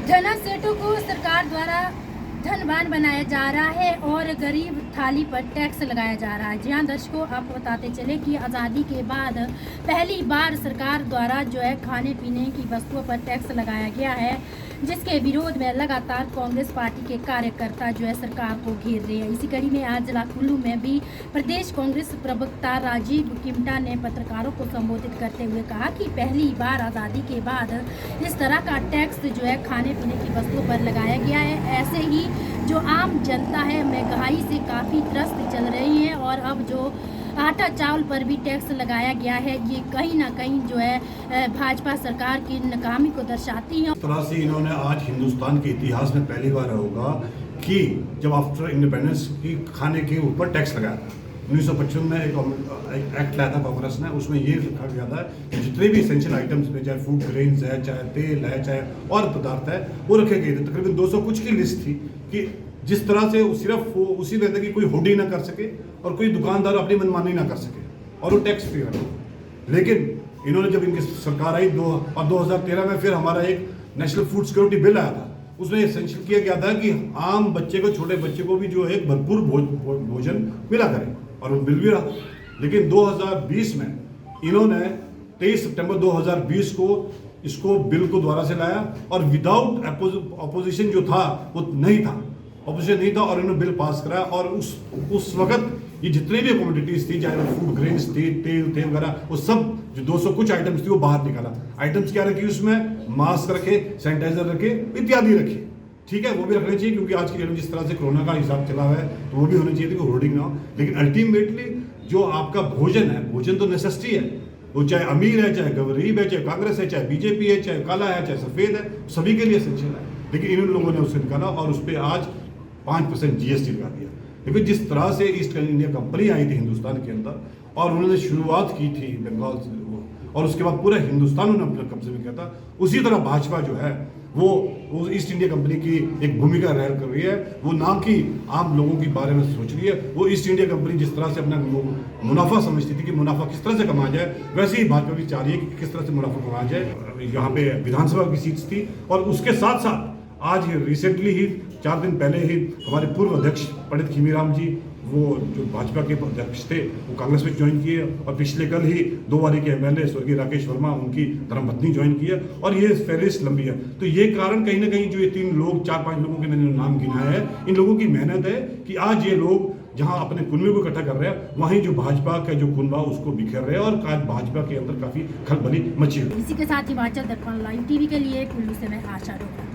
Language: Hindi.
धना सेठों को सरकार द्वारा धनवान बनाया जा रहा है और गरीब थाली पर टैक्स लगाया जा रहा है। जी हाँ दर्शकों, आपको बताते चले कि आज़ादी के बाद पहली बार सरकार द्वारा जो है खाने पीने की वस्तुओं पर टैक्स लगाया गया है, जिसके विरोध में लगातार कांग्रेस पार्टी के कार्यकर्ता जो है सरकार को घेर रहे हैं। इसी कड़ी में आज जिला कुल्लू में भी प्रदेश कांग्रेस प्रवक्ता राजीव किमटा ने पत्रकारों को संबोधित करते हुए कहा कि पहली बार आज़ादी के बाद इस तरह का टैक्स जो है खाने पीने की वस्तुओं पर लगाया गया है। ऐसे ही जो आम जनता है महंगाई से काफ़ी त्रस्त चल रही है और अब जो आटा चावल पर भी टैक्स लगाया गया है, ये कहीं ना कहीं जो है भाजपा सरकार की नाकामी को दर्शाती है। इस तरह से इन्होंने आज हिंदुस्तान के इतिहास में पहली बार होगा कि जब आफ्टर इंडिपेंडेंस की खाने के ऊपर टैक्स लगाया था। 1955 में एक एक्ट लाया था कांग्रेस ने, उसमें ये लिखा गया था कि जितने भी एसेंशियल आइटम्स में चाहे फूड ग्रेन्स है, चाहे तेल है, चाहे और पदार्थ है, वो रखे गए थे। तकरीबन 200 कुछ की लिस्ट थी कि जिस तरह से सिर्फ उसी में था कि कोई हुडी ना कर सके और कोई दुकानदार अपनी मनमानी ना कर सके और वो टैक्स फ्री रहे। लेकिन इन्होंने जब इनकी सरकार आई 2013 में फिर हमारा एक नेशनल फूड सिक्योरिटी बिल आया था, उसमें एसेंशियल किया गया था कि आम बच्चे को, छोटे बच्चे को भी जो है भरपूर भोजन मिला करे और वो मिल भी रहा। लेकिन 2020 में इन्होंने 23 सितंबर 2020 को इसको बिल को दोबारा से लाया और विदाउट अपोजिशन जो था वो नहीं था, ऑपोजिशन नहीं था और इन्होंने बिल पास कराया। और उस वक्त ये जितने भी कमोडिटीज थी, चाहे फूड ग्रेन्स थी, तेल वगैरह, वो सब जो 200 कुछ आइटम्स थी वो बाहर निकाला। आइटम्स क्या रखी उसमें? मास्क रखे, सैनिटाइजर रखे, इत्यादि रखे। ठीक है, वो भी रखने चाहिए क्योंकि आज की डेट में जिस तरह से कोरोना का हिसाब चला हुआ है तो वो भी होने चाहिए थी, होर्डिंग ना हो। लेकिन अल्टीमेटली जो आपका भोजन है, भोजन तो नेसेसिटी है, वो चाहे अमीर है, चाहे गरीब है, चाहे कांग्रेस है, चाहे बीजेपी है, चाहे काला है, चाहे सफेद है, सभी के लिए एसेंशियल है। लेकिन इन लोगों ने उसे निकाला और उस पर आज 5% जीएसटी लगा दिया। लेकिन जिस तरह से ईस्ट इंडिया कंपनी आई थी हिंदुस्तान के अंदर और उन्होंने शुरुआत की थी बंगाल से और उसके बाद पूरा हिंदुस्तान उन्होंने अपने कब्जे में किया था, उसी तरह भाजपा जो है वो ईस्ट इंडिया कंपनी की एक भूमिका रहल कर रही है। वो नाम की आम लोगों के बारे में सोच रही है। वो ईस्ट इंडिया कंपनी जिस तरह से अपना मुनाफा समझती थी कि मुनाफा किस तरह से कमाया जाए, वैसे ही भाजपा भी चाह रही है कि किस तरह से मुनाफा कमाया जाए। यहाँ पे विधानसभा की सीट थी और उसके साथ साथ आज रिसेंटली ही 4 दिन पहले ही हमारे पूर्व अध्यक्ष पंडित खीमीराम जी, वो जो भाजपा के अध्यक्ष थे, वो कांग्रेस में ज्वाइन किए और पिछले कल ही 2 बारी के एमएलए स्वर्गीय राकेश वर्मा, उनकी धर्मपत्नी ज्वाइन की है और ये फहरिस्त लंबी है। तो ये कारण कहीं ना कहीं जो ये 3 लोग, 4-5 लोगों के मैंने नाम गिनाया है, इन लोगों की मेहनत है कि आज ये लोग जहां अपने कुनबे को इकट्ठा कर रहे हैं, वहीं जो भाजपा का जो कुनबा उसको बिखेर रहे हैं और आज भाजपा के अंदर काफी खलबली मची हुई। इसी के साथ हिमाचल दर्पण लाइव टीवी के लिए कुल्लू से मैं आशा रोका।